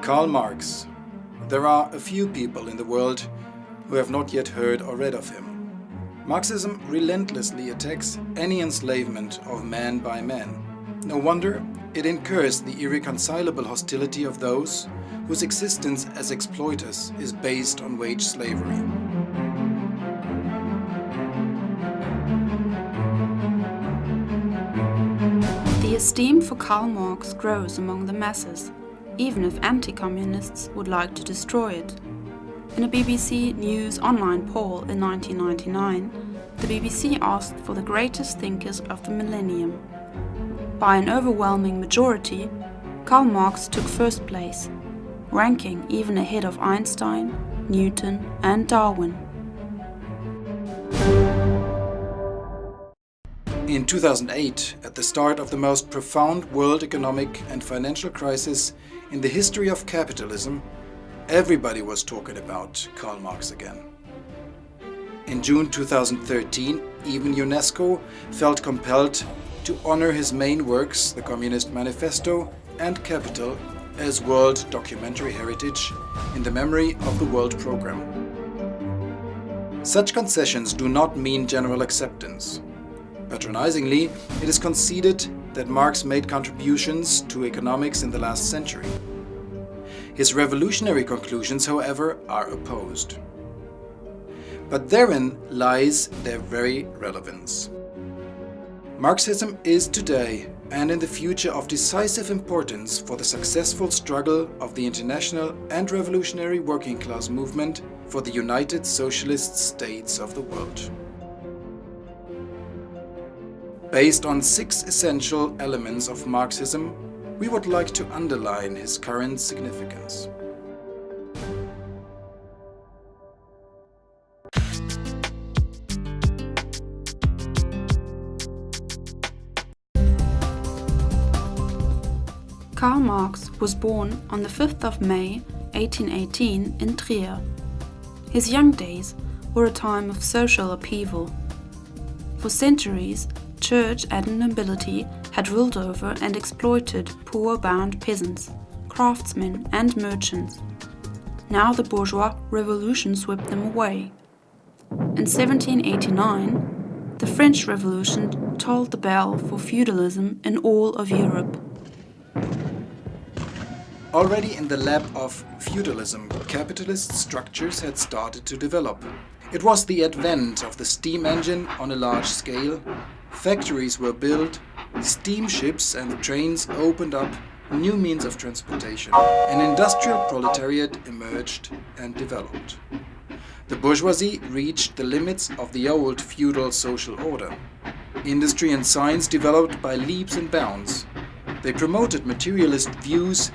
Karl Marx. There are a few people in the world who have not yet heard or read of him. Marxism relentlessly attacks any enslavement of man by man. No wonder it incurs the irreconcilable hostility of those whose existence as exploiters is based on wage slavery. The esteem for Karl Marx grows among the masses, even if anti-communists would like to destroy it. In a BBC News online poll in 1999, the BBC asked for the greatest thinkers of the millennium. By an overwhelming majority, Karl Marx took first place, ranking even ahead of Einstein, Newton and Darwin. In 2008, at the start of the most profound world economic and financial crisis in the history of capitalism, everybody was talking about Karl Marx again. In June 2013, even UNESCO felt compelled to honor his main works, the Communist Manifesto and Capital, as World Documentary Heritage in the memory of the World Programme. Such concessions do not mean general acceptance. Patronizingly, it is conceded that Marx made contributions to economics in the last century. His revolutionary conclusions, however, are opposed. But therein lies their very relevance. Marxism is today and in the future of decisive importance for the successful struggle of the international and revolutionary working class movement for the united socialist states of the world. Based on 6 essential elements of Marxism, we would like to underline his current significance. Karl Marx was born on the 5th of May 1818 in Trier. His young days were a time of social upheaval. For centuries, church and nobility had ruled over and exploited poor bound peasants, craftsmen and merchants. Now the bourgeois revolution swept them away. In 1789, the French Revolution tolled the bell for feudalism in all of Europe. Already in the lap of feudalism, capitalist structures had started to develop. It was the advent of the steam engine on a large scale. Factories were built, steamships and trains opened up new means of transportation. An industrial proletariat emerged and developed. The bourgeoisie reached the limits of the old feudal social order. Industry and science developed by leaps and bounds. They promoted materialist views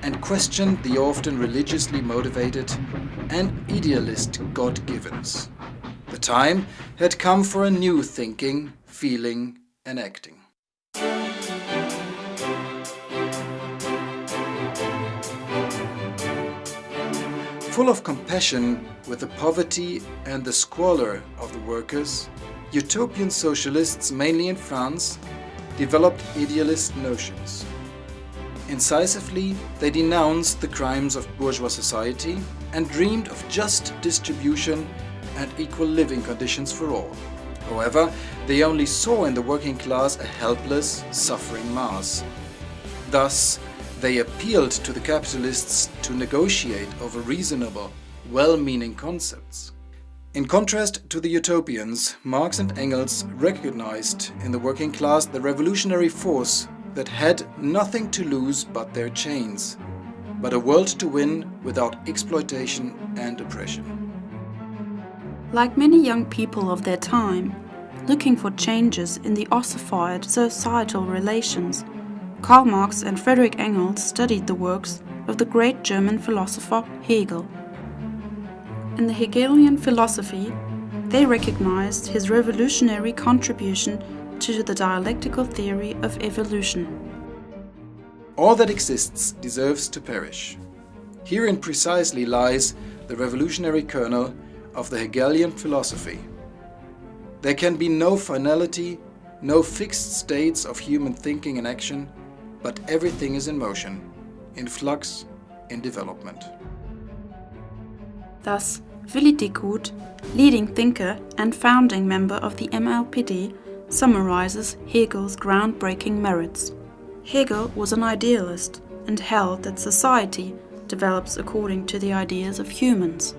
and questioned the often religiously motivated and idealist God-givens. The time had come for a new thinking, feeling and acting. Full of compassion with the poverty and the squalor of the workers, utopian socialists, mainly in France, developed idealist notions. Incisively, they denounced the crimes of bourgeois society and dreamed of just distribution and equal living conditions for all. However, they only saw in the working class a helpless, suffering mass. Thus, they appealed to the capitalists to negotiate over reasonable, well-meaning concepts. In contrast to the utopians, Marx and Engels recognized in the working class the revolutionary force that had nothing to lose but their chains. but a world to win without exploitation and oppression. Like many young people of their time, looking for changes in the ossified societal relations, Karl Marx and Friedrich Engels studied the works of the great German philosopher Hegel. In the Hegelian philosophy, they recognized his revolutionary contribution to the dialectical theory of evolution. All that exists deserves to perish. Herein precisely lies the revolutionary kernel of the Hegelian philosophy. There can be no finality, no fixed states of human thinking and action, but everything is in motion, in flux, in development. Thus, Willi Dickhut, leading thinker and founding member of the MLPD, summarizes Hegel's groundbreaking merits. Hegel was an idealist and held that society develops according to the ideas of humans.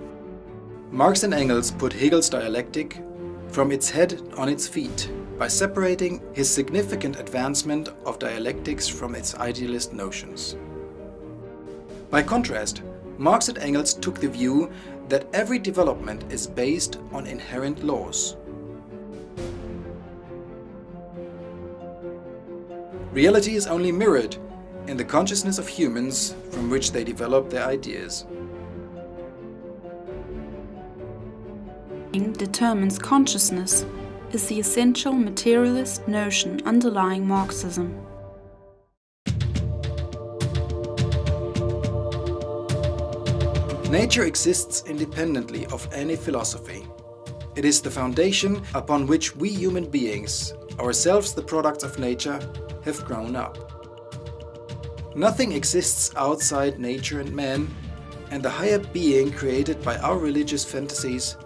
Marx and Engels put Hegel's dialectic from its head on its feet by separating his significant advancement of dialectics from its idealist notions. By contrast, Marx and Engels took the view that every development is based on inherent laws. Reality is only mirrored in the consciousness of humans from which they develop their ideas. Determines consciousness is the essential materialist notion underlying Marxism. Nature exists independently of any philosophy. It is the foundation upon which we human beings, ourselves the products of nature, have grown up. Nothing exists outside nature and man, and the higher being created by our religious fantasies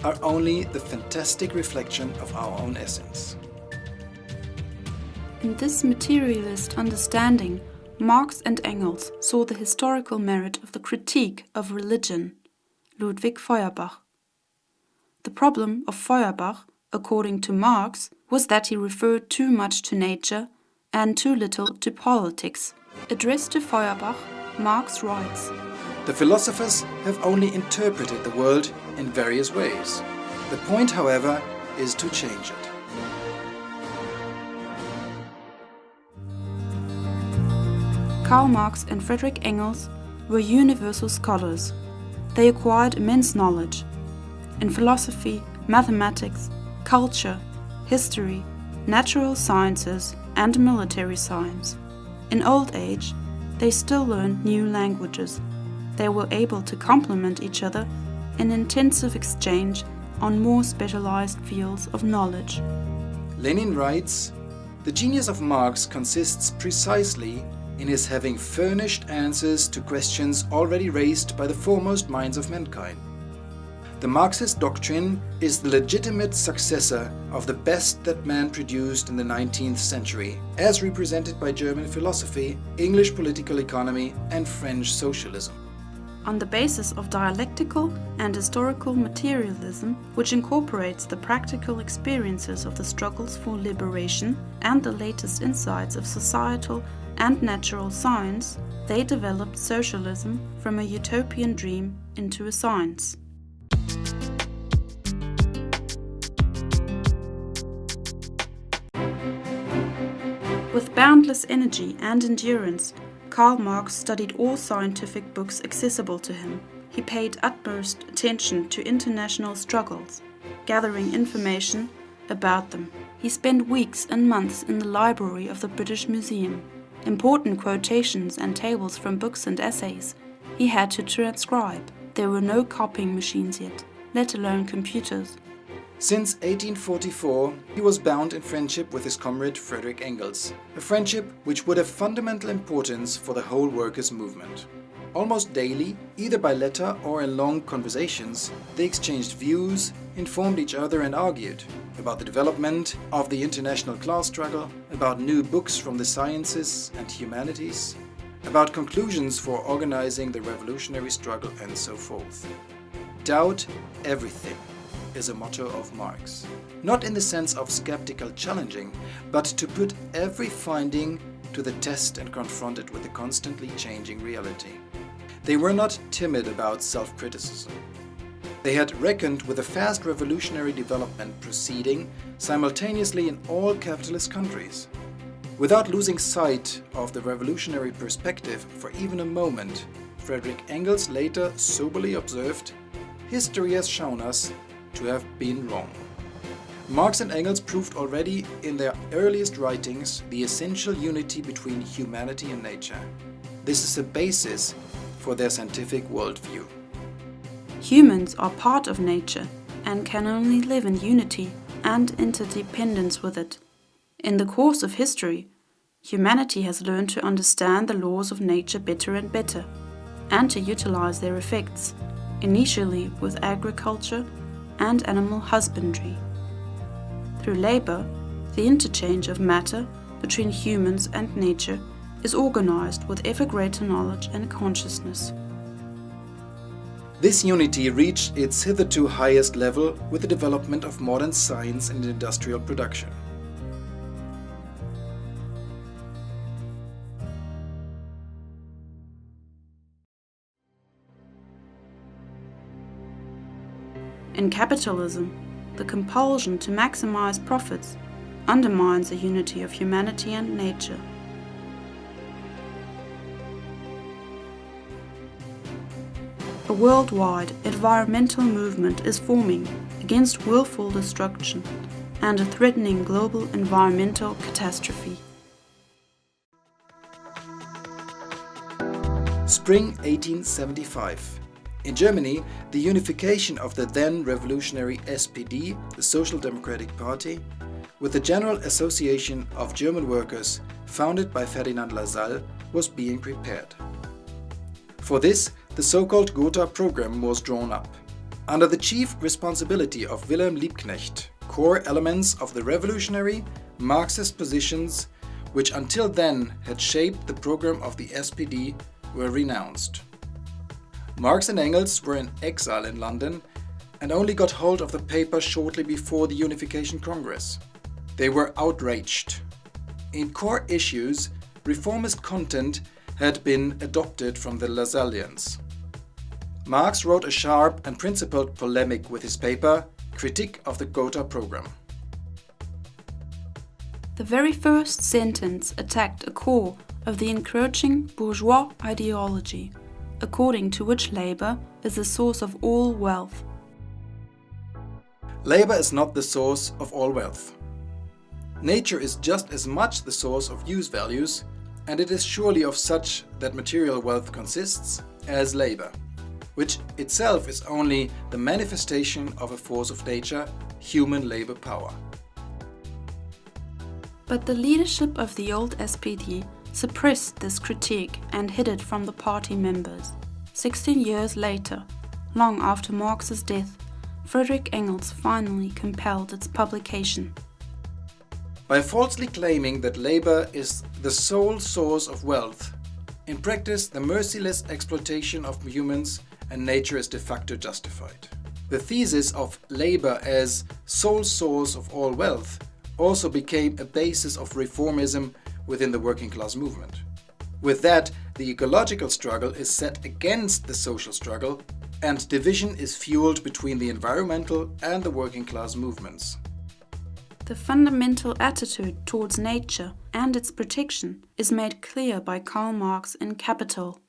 are only the fantastic reflection of our own essence. In this materialist understanding, Marx and Engels saw the historical merit of the critique of religion, Ludwig Feuerbach. The problem of Feuerbach, according to Marx, was that he referred too much to nature and too little to politics. Addressed to Feuerbach, Marx writes, "The philosophers have only interpreted the world in various ways. The point, however, is to change it." Karl Marx and Friedrich Engels were universal scholars. They acquired immense knowledge in philosophy, mathematics, culture, history, natural sciences, and military science. In old age, they still learned new languages. They were able to complement each other in intensive exchange on more specialized fields of knowledge. Lenin writes, "The genius of Marx consists precisely in his having furnished answers to questions already raised by the foremost minds of mankind. The Marxist doctrine is the legitimate successor of the best that man produced in the 19th century, as represented by German philosophy, English political economy, and French socialism." On the basis of dialectical and historical materialism, which incorporates the practical experiences of the struggles for liberation and the latest insights of societal and natural science, they developed socialism from a utopian dream into a science. With boundless energy and endurance, Karl Marx studied all scientific books accessible to him. He paid utmost attention to international struggles, gathering information about them. He spent weeks and months in the library of the British Museum. Important quotations and tables from books and essays he had to transcribe. There were no copying machines yet, let alone computers. Since 1844, he was bound in friendship with his comrade Friedrich Engels, a friendship which would have fundamental importance for the whole workers' movement. Almost daily, either by letter or in long conversations, they exchanged views, informed each other and argued about the development of the international class struggle, about new books from the sciences and humanities, about conclusions for organizing the revolutionary struggle, and so forth. Doubt everything is a motto of Marx. Not in the sense of skeptical challenging, but to put every finding to the test and confront it with the constantly changing reality. They were not timid about self-criticism. They had reckoned with a fast revolutionary development proceeding simultaneously in all capitalist countries. Without losing sight of the revolutionary perspective for even a moment, Friedrich Engels later soberly observed, "History has shown us to have been wrong." Marx and Engels proved already in their earliest writings the essential unity between humanity and nature. This is a basis for their scientific worldview. Humans are part of nature and can only live in unity and interdependence with it. In the course of history, humanity has learned to understand the laws of nature better and better, and to utilize their effects, initially with agriculture and animal husbandry. Through labor, the interchange of matter between humans and nature is organized with ever greater knowledge and consciousness. This unity reached its hitherto highest level with the development of modern science and industrial production. In capitalism, the compulsion to maximize profits undermines the unity of humanity and nature. A worldwide environmental movement is forming against willful destruction and a threatening global environmental catastrophe. Spring 1875. In Germany, the unification of the then revolutionary SPD, the Social Democratic Party, with the General Association of German Workers, founded by Ferdinand Lassalle, was being prepared. For this, the so-called Gotha program was drawn up. Under the chief responsibility of Wilhelm Liebknecht, core elements of the revolutionary Marxist positions, which until then had shaped the program of the SPD, were renounced. Marx and Engels were in exile in London and only got hold of the paper shortly before the Unification Congress. They were outraged. In core issues, reformist content had been adopted from the Lassallians. Marx wrote a sharp and principled polemic with his paper, Critique of the Gotha Program. The very first sentence attacked a core of the encroaching bourgeois ideology, according to which labor is the source of all wealth. Labor is not the source of all wealth. Nature is just as much the source of use values, and it is surely of such that material wealth consists, as labor, which itself is only the manifestation of a force of nature, human labor power. But the leadership of the old SPD suppressed this critique and hid it from the party members. 16 years later, long after Marx's death, Friedrich Engels finally compelled its publication. By falsely claiming that labor is the sole source of wealth, in practice the merciless exploitation of humans and nature is de facto justified. The thesis of labor as sole source of all wealth also became a basis of reformism within the working class movement. With that, the ecological struggle is set against the social struggle, and division is fueled between the environmental and the working class movements. The fundamental attitude towards nature and its protection is made clear by Karl Marx in Capital.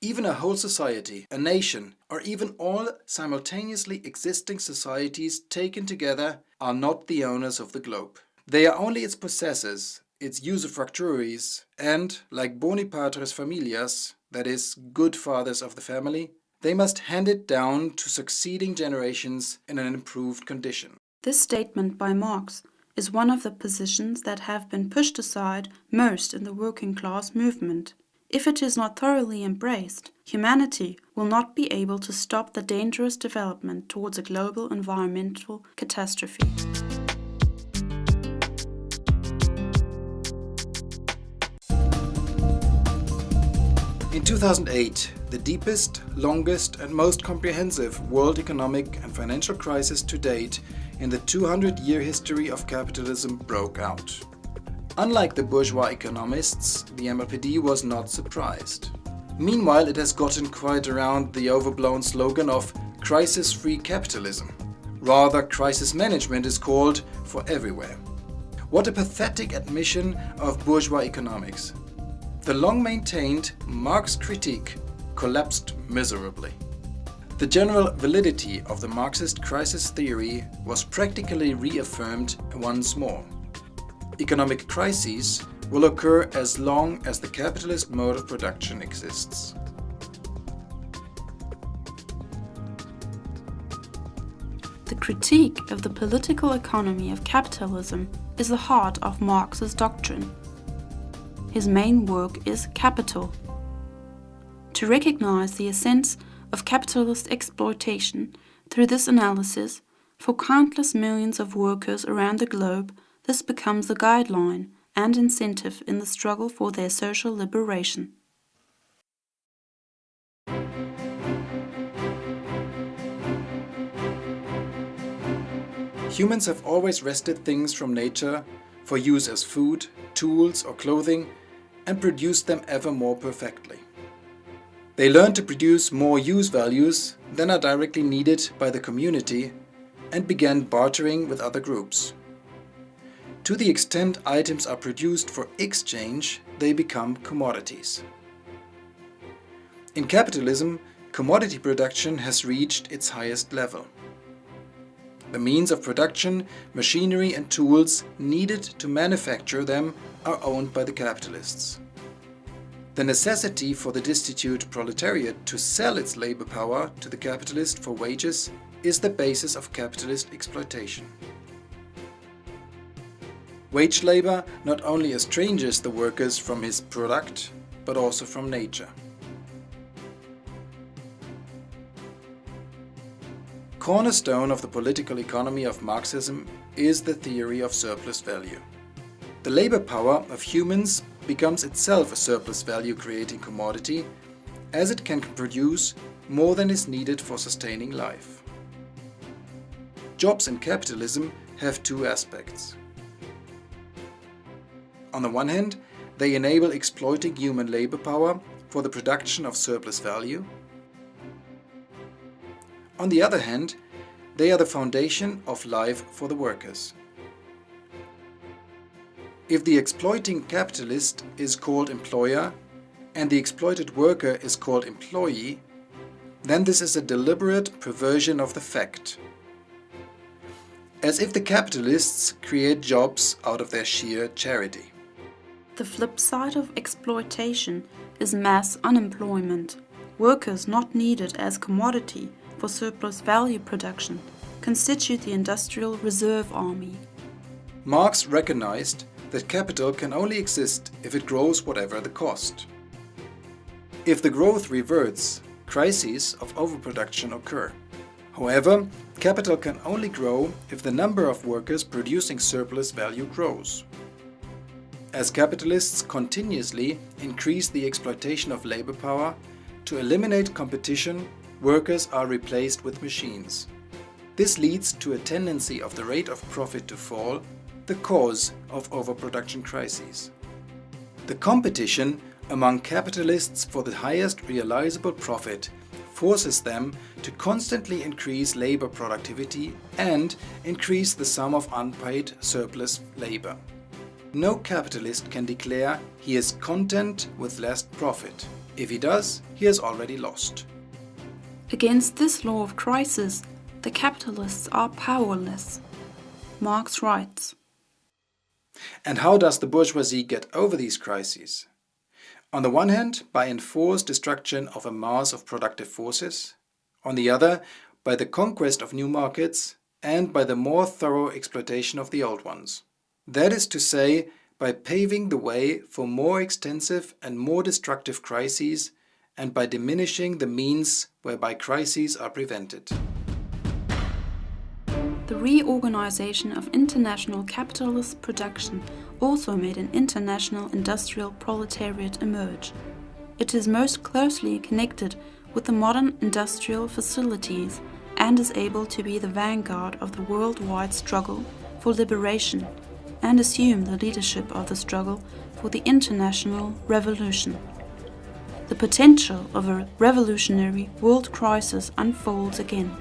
Even a whole society, a nation, or even all simultaneously existing societies taken together are not the owners of the globe. They are only its possessors, its usufructuaries, and, like boni patres familias, that is, good fathers of the family, they must hand it down to succeeding generations in an improved condition. This statement by Marx is one of the positions that have been pushed aside most in the working class movement. If it is not thoroughly embraced, humanity will not be able to stop the dangerous development towards a global environmental catastrophe. In 2008, the deepest, longest and most comprehensive world economic and financial crisis to date in the 200-year history of capitalism broke out. Unlike the bourgeois economists, the MLPD was not surprised. Meanwhile, it has gotten quite around the overblown slogan of crisis-free capitalism. Rather, crisis management is called for everywhere. What a pathetic admission of bourgeois economics. The long-maintained Marx critique collapsed miserably. The general validity of the Marxist crisis theory was practically reaffirmed once more. Economic crises will occur as long as the capitalist mode of production exists. The critique of the political economy of capitalism is the heart of Marx's doctrine. His main work is Capital. To recognize the essence of capitalist exploitation through this analysis, for countless millions of workers around the globe, this becomes the guideline and incentive in the struggle for their social liberation. Humans have always wrested things from nature for use as food, tools or clothing and produced them ever more perfectly. They learned to produce more use values than are directly needed by the community and began bartering with other groups. To the extent items are produced for exchange, they become commodities. In capitalism, commodity production has reached its highest level. The means of production, machinery and tools needed to manufacture them are owned by the capitalists. The necessity for the destitute proletariat to sell its labor power to the capitalist for wages is the basis of capitalist exploitation. Wage labor not only estranges the workers from his product, but also from nature. Cornerstone of the political economy of Marxism is the theory of surplus value. The labor power of humans becomes itself a surplus value creating commodity, as it can produce more than is needed for sustaining life. Jobs in capitalism have two aspects. On the one hand, they enable exploiting human labor power for the production of surplus value. On the other hand, they are the foundation of life for the workers. If the exploiting capitalist is called employer and the exploited worker is called employee, then this is a deliberate perversion of the fact. As if the capitalists create jobs out of their sheer charity. The flip side of exploitation is mass unemployment. Workers not needed as commodity for surplus value production constitute the industrial reserve army. Marx recognized that capital can only exist if it grows whatever the cost. If the growth reverts, crises of overproduction occur. However, capital can only grow if the number of workers producing surplus value grows. As capitalists continuously increase the exploitation of labor power, to eliminate competition, workers are replaced with machines. This leads to a tendency of the rate of profit to fall, the cause of overproduction crises. The competition among capitalists for the highest realizable profit forces them to constantly increase labor productivity and increase the sum of unpaid surplus labor. No capitalist can declare he is content with less profit. If he does, he has already lost. Against this law of crisis, the capitalists are powerless. Marx writes. And how does the bourgeoisie get over these crises? On the one hand, by enforced destruction of a mass of productive forces. On the other, by the conquest of new markets and by the more thorough exploitation of the old ones. That is to say, by paving the way for more extensive and more destructive crises and by diminishing the means whereby crises are prevented. The reorganization of international capitalist production also made an international industrial proletariat emerge. It is most closely connected with the modern industrial facilities and is able to be the vanguard of the worldwide struggle for liberation and assume the leadership of the struggle for the international revolution. the potential of a revolutionary world crisis unfolds again.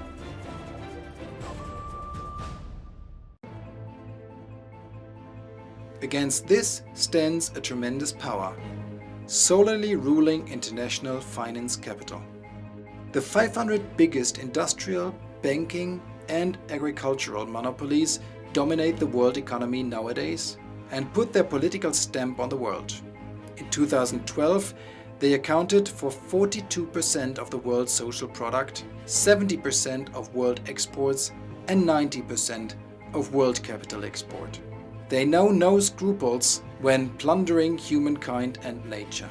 Against this stands a tremendous power, solely ruling international finance capital. The 500 biggest industrial, banking and agricultural monopolies dominate the world economy nowadays and put their political stamp on the world. In 2012, they accounted for 42% of the world's social product, 70% of world exports and 90% of world capital export. They know no scruples when plundering humankind and nature.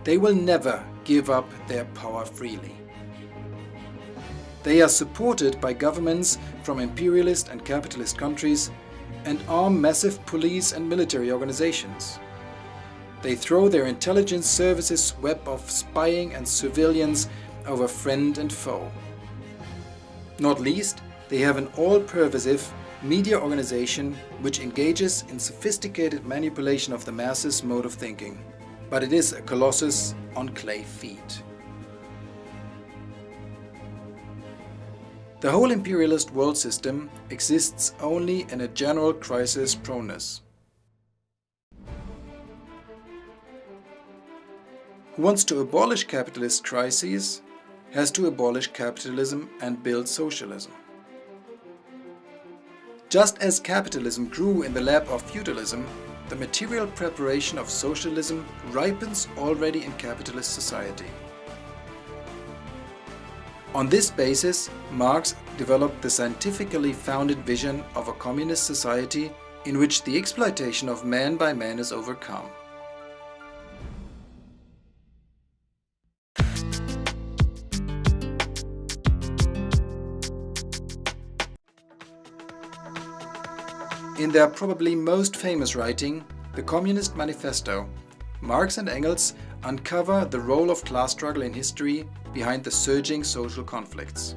They will never give up their power freely. They are supported by governments from imperialist and capitalist countries and arm massive police and military organizations. They throw their intelligence services' web of spying and surveillance over friend and foe. Not least, they have an all-pervasive media organization which engages in sophisticated manipulation of the masses' mode of thinking. But it is a colossus on clay feet. The whole imperialist world system exists only in a general crisis proneness. Who wants to abolish capitalist crises has to abolish capitalism and build socialism. Just as capitalism grew in the lap of feudalism, the material preparation of socialism ripens already in capitalist society. On this basis, Marx developed the scientifically founded vision of a communist society in which the exploitation of man by man is overcome. In their probably most famous writing, the Communist Manifesto, Marx and Engels uncover the role of class struggle in history behind the surging social conflicts.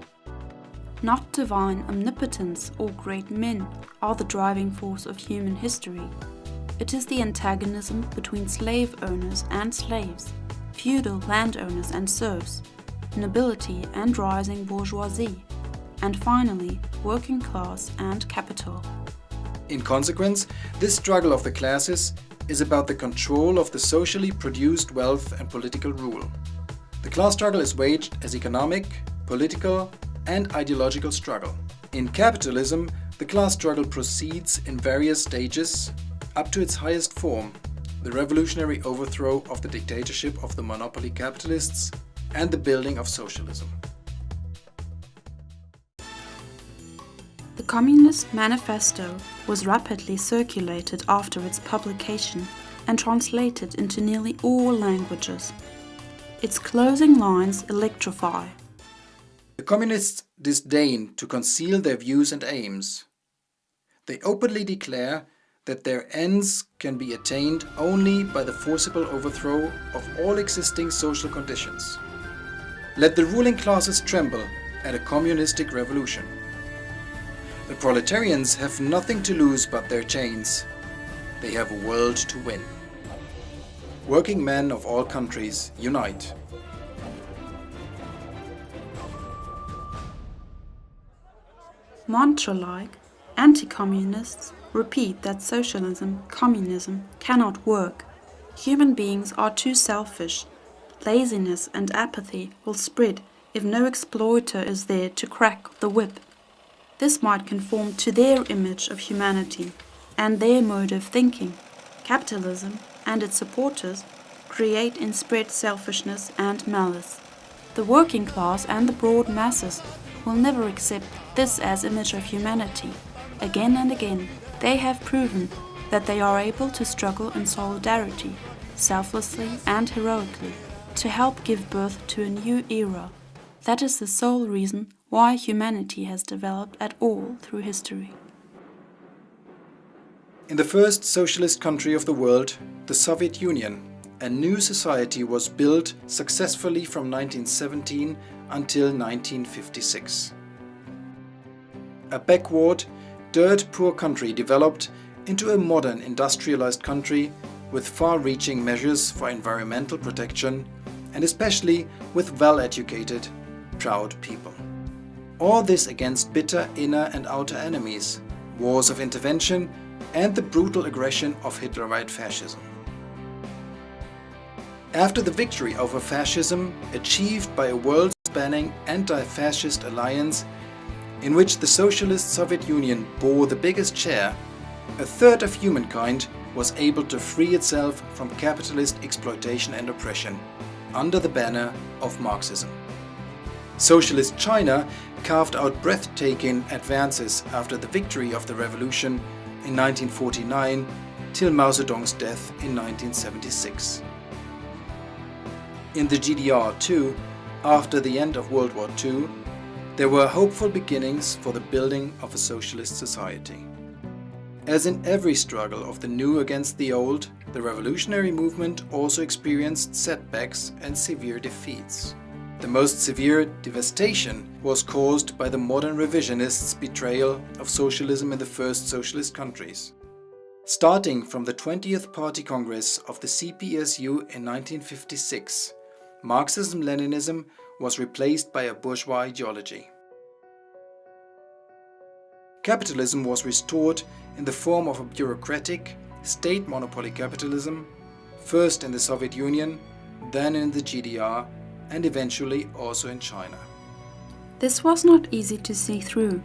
Not divine omnipotence or great men are the driving force of human history. It is the antagonism between slave owners and slaves, feudal landowners and serfs, nobility and rising bourgeoisie, and finally, working class and capital. In consequence, this struggle of the classes is about the control of the socially produced wealth and political rule. The class struggle is waged as economic, political, and ideological struggle. In capitalism, the class struggle proceeds in various stages up to its highest form, the revolutionary overthrow of the dictatorship of the monopoly capitalists and the building of socialism. The Communist Manifesto was rapidly circulated after its publication and translated into nearly all languages. Its closing lines electrify. The communists disdain to conceal their views and aims. They openly declare that their ends can be attained only by the forcible overthrow of all existing social conditions. Let the ruling classes tremble at a communistic revolution. The proletarians have nothing to lose but their chains. They have a world to win. Working men of all countries, unite. Mantra-like, anti-communists repeat that socialism, communism cannot work. Human beings are too selfish. Laziness and apathy will spread if no exploiter is there to crack the whip. This might conform to their image of humanity and their mode of thinking. Capitalism and its supporters create and spread selfishness and malice. The working class and the broad masses will never accept this as image of humanity. Again and again, they have proven that they are able to struggle in solidarity, selflessly and heroically, to help give birth to a new era. That is the sole reason why humanity has developed at all through history. In the first socialist country of the world, the Soviet Union, a new society was built successfully from 1917 until 1956. A backward, dirt-poor country developed into a modern industrialized country with far-reaching measures for environmental protection and especially with well-educated, proud people. All this against bitter inner and outer enemies, wars of intervention, and the brutal aggression of Hitlerite fascism. After the victory over fascism, achieved by a world-spanning anti-fascist alliance in which the Socialist Soviet Union bore the biggest share, a third of humankind was able to free itself from capitalist exploitation and oppression under the banner of Marxism. Socialist China carved out breathtaking advances after the victory of the revolution in 1949 till Mao Zedong's death in 1976. In the GDR too, after the end of World War II, there were hopeful beginnings for the building of a socialist society. As in every struggle of the new against the old, the revolutionary movement also experienced setbacks and severe defeats. The most severe devastation was caused by the modern revisionists' betrayal of socialism in the first socialist countries. Starting from the 20th Party Congress of the CPSU in 1956, Marxism-Leninism was replaced by a bourgeois ideology. Capitalism was restored in the form of a bureaucratic, state monopoly capitalism, first in the Soviet Union, then in the GDR, and eventually also in China. This was not easy to see through.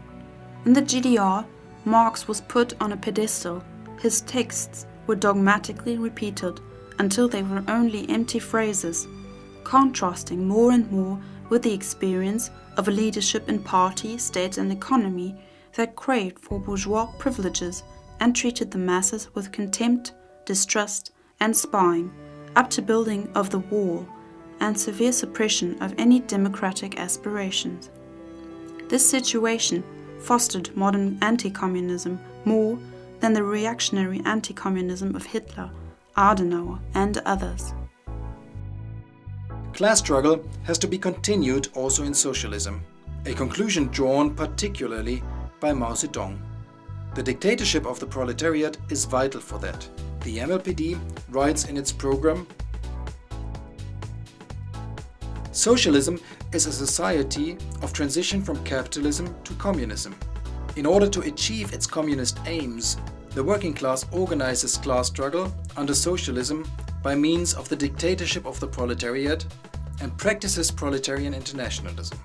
In the GDR, Marx was put on a pedestal. His texts were dogmatically repeated until they were only empty phrases, contrasting more and more with the experience of a leadership in party, state and economy that craved for bourgeois privileges and treated the masses with contempt, distrust and spying, up to building of the wall and severe suppression of any democratic aspirations. This situation fostered modern anti-communism more than the reactionary anti-communism of Hitler, Adenauer and others. Class struggle has to be continued also in socialism, a conclusion drawn particularly by Mao Zedong. The dictatorship of the proletariat is vital for that. The MLPD writes in its program, "Socialism is a society of transition from capitalism to communism. In order to achieve its communist aims, the working class organizes class struggle under socialism by means of the dictatorship of the proletariat and practices proletarian internationalism.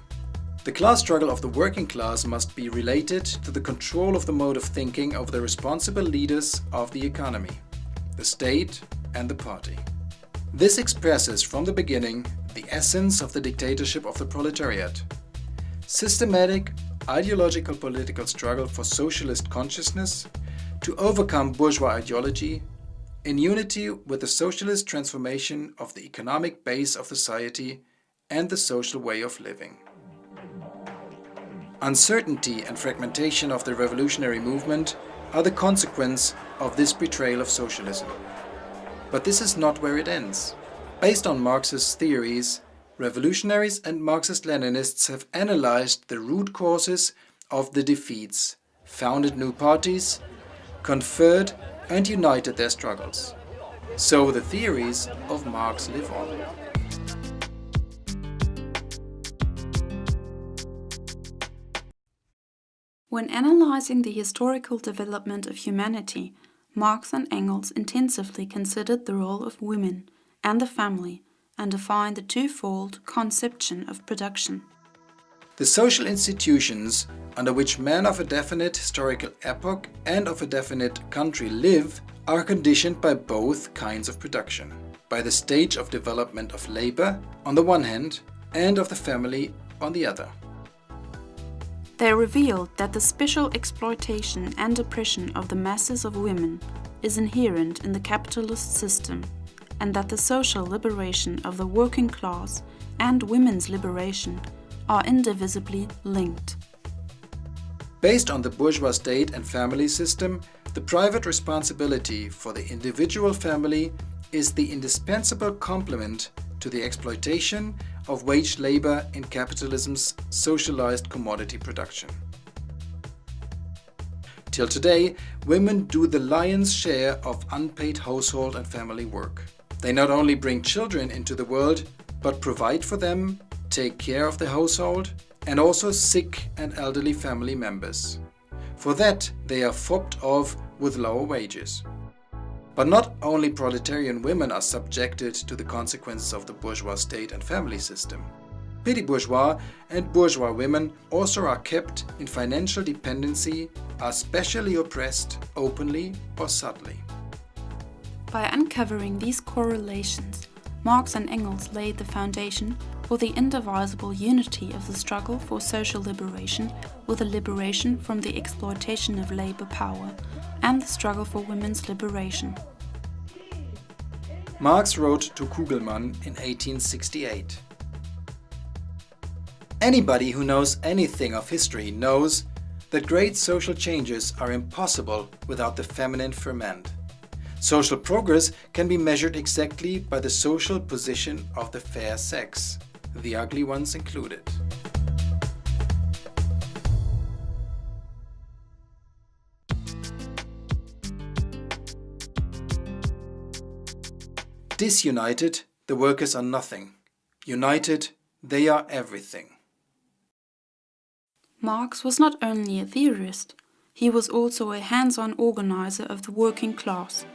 The class struggle of the working class must be related to the control of the mode of thinking of the responsible leaders of the economy, the state and the party. This expresses from the beginning the essence of the dictatorship of the proletariat. Systematic, ideological political struggle for socialist consciousness to overcome bourgeois ideology in unity with the socialist transformation of the economic base of society and the social way of living." Uncertainty and fragmentation of the revolutionary movement are the consequence of this betrayal of socialism. But this is not where it ends. Based on Marx's theories, revolutionaries and Marxist-Leninists have analyzed the root causes of the defeats, founded new parties, conferred and united their struggles. So the theories of Marx live on. When analyzing the historical development of humanity, Marx and Engels intensively considered the role of women and the family and defined the twofold conception of production. The social institutions under which men of a definite historical epoch and of a definite country live are conditioned by both kinds of production, by the stage of development of labor on the one hand and of the family on the other. They revealed that the special exploitation and oppression of the masses of women is inherent in the capitalist system, and that the social liberation of the working class and women's liberation are indivisibly linked. Based on the bourgeois state and family system, the private responsibility for the individual family is the indispensable complement to the exploitation of wage labor in capitalism's socialized commodity production. Till today, women do the lion's share of unpaid household and family work. They not only bring children into the world, but provide for them, take care of the household, and also sick and elderly family members. For that, they are fobbed off with lower wages. But not only proletarian women are subjected to the consequences of the bourgeois state and family system. Petty bourgeois and bourgeois women also are kept in financial dependency, are specially oppressed openly or subtly. By uncovering these correlations, Marx and Engels laid the foundation for the indivisible unity of the struggle for social liberation with the liberation from the exploitation of labor power and the struggle for women's liberation. Marx wrote to Kugelmann in 1868. Anybody who knows anything of history knows that great social changes are impossible without the feminine ferment. Social progress can be measured exactly by the social position of the fair sex, the ugly ones included. Disunited, the workers are nothing. United, they are everything. Marx was not only a theorist, he was also a hands-on organizer of the working class.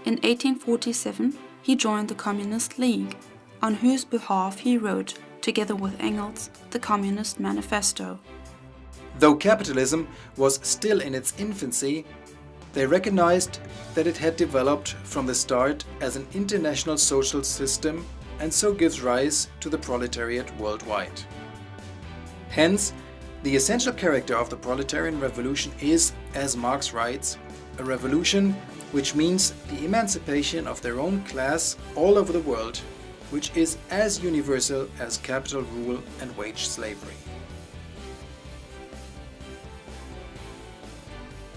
In 1847, he joined the Communist League, on whose behalf he wrote, together with Engels, the Communist Manifesto. Though capitalism was still in its infancy, they recognized that it had developed from the start as an international social system and so gives rise to the proletariat worldwide. Hence, the essential character of the proletarian revolution is, as Marx writes, a revolution which means the emancipation of their own class all over the world, which is as universal as capital rule and wage slavery.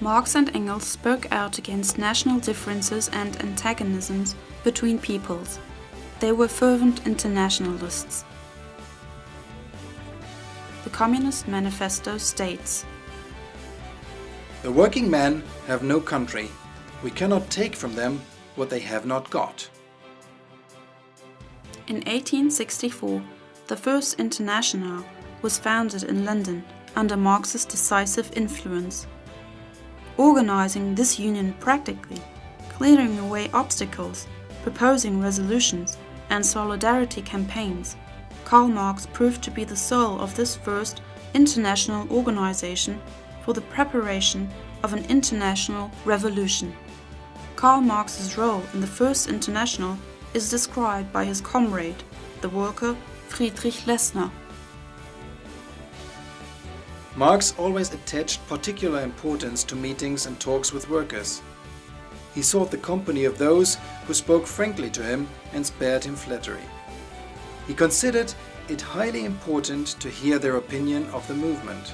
Marx and Engels spoke out against national differences and antagonisms between peoples. They were fervent internationalists. The Communist Manifesto states, "The working men have no country. We cannot take from them what they have not got." In 1864, the First International was founded in London under Marx's decisive influence. Organizing this union practically, clearing away obstacles, proposing resolutions and solidarity campaigns, Karl Marx proved to be the soul of this first international organization for the preparation of an international revolution. Karl Marx's role in the First International is described by his comrade, the worker Friedrich Lessner. Marx always attached particular importance to meetings and talks with workers. He sought the company of those who spoke frankly to him and spared him flattery. He considered it highly important to hear their opinion of the movement.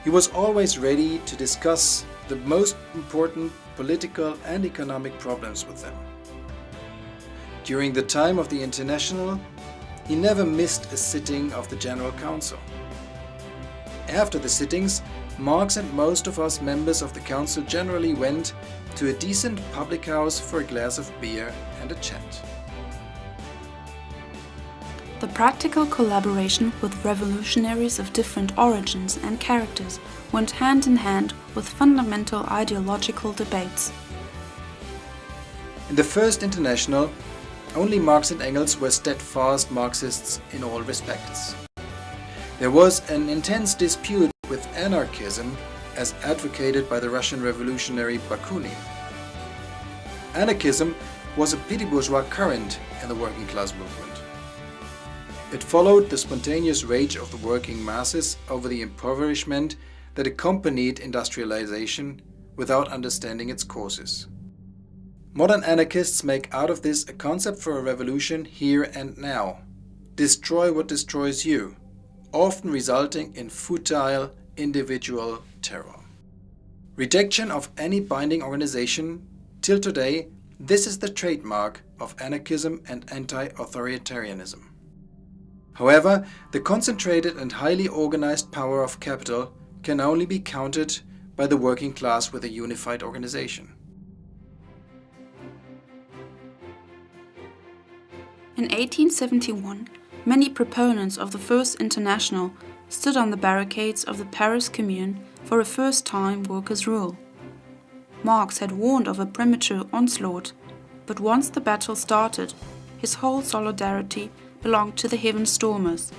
He was always ready to discuss the most important political and economic problems with them. During the time of the International, he never missed a sitting of the General Council. After the sittings, Marx and most of us members of the council generally went to a decent public house for a glass of beer and a chat. The practical collaboration with revolutionaries of different origins and characters went hand in hand with fundamental ideological debates. In the First International, only Marx and Engels were steadfast Marxists in all respects. There was an intense dispute with anarchism as advocated by the Russian revolutionary Bakunin. Anarchism was a petty bourgeois current in the working class movement. It followed the spontaneous rage of the working masses over the impoverishment that accompanied industrialization without understanding its causes. Modern anarchists make out of this a concept for a revolution here and now. Destroy what destroys you, often resulting in futile individual terror. Rejection of any binding organization. Till today, this is the trademark of anarchism and anti-authoritarianism. However, the concentrated and highly organized power of capital can only be countered by the working class with a unified organization. In 1871, many proponents of the First International stood on the barricades of the Paris Commune for a first-time workers' rule. Marx had warned of a premature onslaught, but once the battle started, his whole solidarity belonged to the heaven stormers.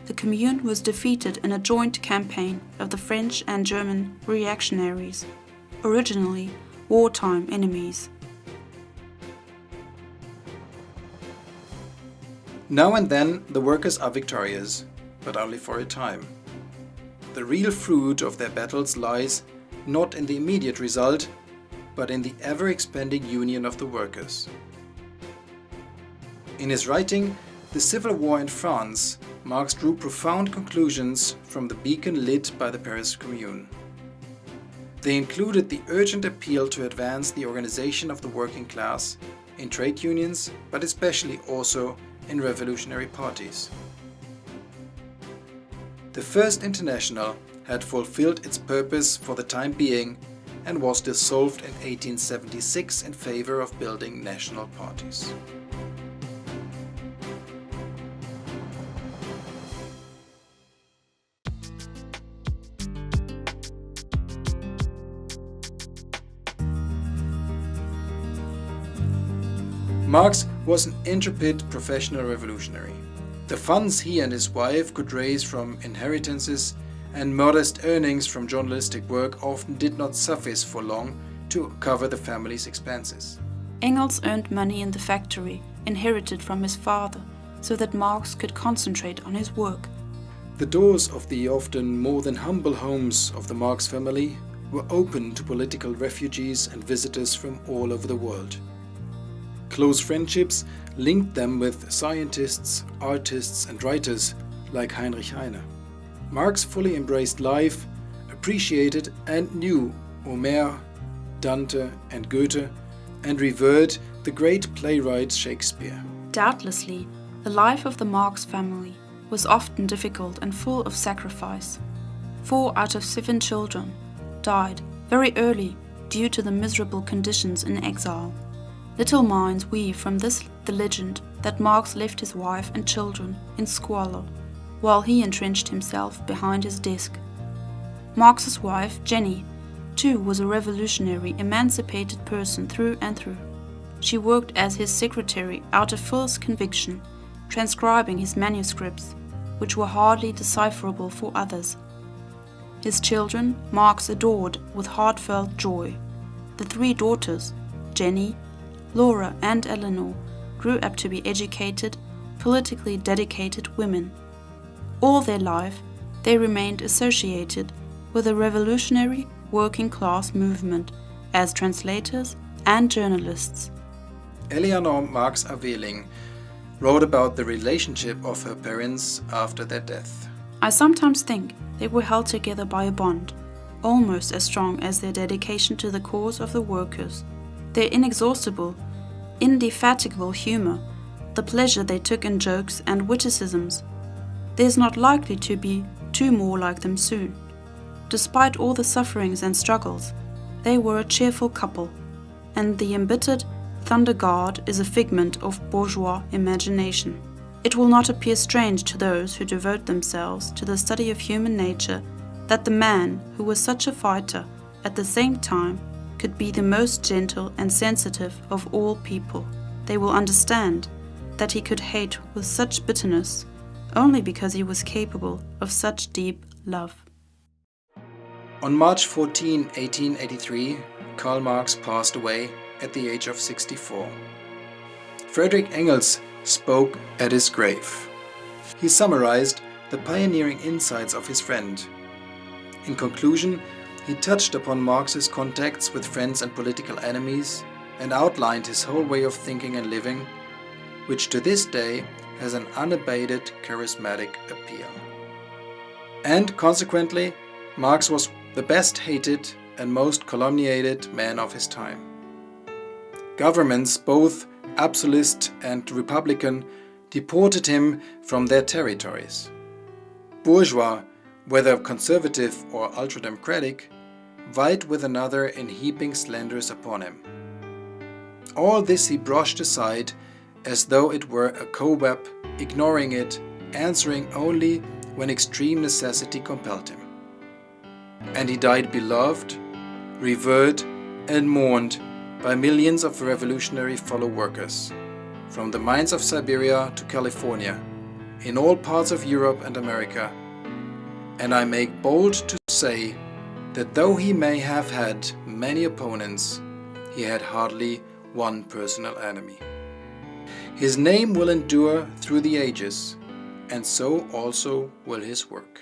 The Commune was defeated in a joint campaign of the French and German reactionaries, originally wartime enemies. Now and then the workers are victorious, but only for a time. The real fruit of their battles lies not in the immediate result, but in the ever-expanding union of the workers. In his writing, The Civil War in France, Marx drew profound conclusions from the beacon lit by the Paris Commune. They included the urgent appeal to advance the organization of the working class in trade unions, but especially also in revolutionary parties. The First International had fulfilled its purpose for the time being and was dissolved in 1876 in favor of building national parties. Marx was an intrepid professional revolutionary. The funds he and his wife could raise from inheritances and modest earnings from journalistic work often did not suffice for long to cover the family's expenses. Engels earned money in the factory, inherited from his father, so that Marx could concentrate on his work. The doors of the often more than humble homes of the Marx family were open to political refugees and visitors from all over the world. Close friendships linked them with scientists, artists and writers like Heinrich Heine. Marx fully embraced life, appreciated and knew Homer, Dante and Goethe, and revered the great playwright Shakespeare. Doubtlessly, the life of the Marx family was often difficult and full of sacrifice. 4 out of 7 children died very early due to the miserable conditions in exile. Little minds weave from this the legend that Marx left his wife and children in squalor, while he entrenched himself behind his desk. Marx's wife, Jenny, too was a revolutionary, emancipated person through and through. She worked as his secretary out of false conviction, transcribing his manuscripts, which were hardly decipherable for others. His children Marx adored with heartfelt joy. The 3 daughters, Jenny, Laura and Eleanor, grew up to be educated, politically dedicated women. All their life, they remained associated with the revolutionary working-class movement as translators and journalists. Eleanor Marx Aveling wrote about the relationship of her parents after their death. I sometimes think they were held together by a bond, almost as strong as their dedication to the cause of the workers. Their inexhaustible, indefatigable humor, the pleasure they took in jokes and witticisms. There's not likely to be 2 more like them soon. Despite all the sufferings and struggles, they were a cheerful couple, and the embittered Thunder God is a figment of bourgeois imagination. It will not appear strange to those who devote themselves to the study of human nature that the man who was such a fighter at the same time could be the most gentle and sensitive of all people. They will understand that he could hate with such bitterness only because he was capable of such deep love. On March 14, 1883, Karl Marx passed away at the age of 64. Friedrich Engels spoke at his grave. He summarized the pioneering insights of his friend. In conclusion, he touched upon Marx's contacts with friends and political enemies and outlined his whole way of thinking and living, which to this day has an unabated charismatic appeal. And consequently, Marx was the best hated and most calumniated man of his time. Governments, both absolutist and republican, deported him from their territories. Bourgeois, whether conservative or ultra-democratic, vied with another in heaping slanders upon him. All this he brushed aside as though it were a cobweb, ignoring it, answering only when extreme necessity compelled him. And he died beloved, revered, and mourned by millions of revolutionary fellow workers, from the mines of Siberia to California, in all parts of Europe and America. And I make bold to say that though he may have had many opponents, he had hardly one personal enemy. His name will endure through the ages, and so also will his work.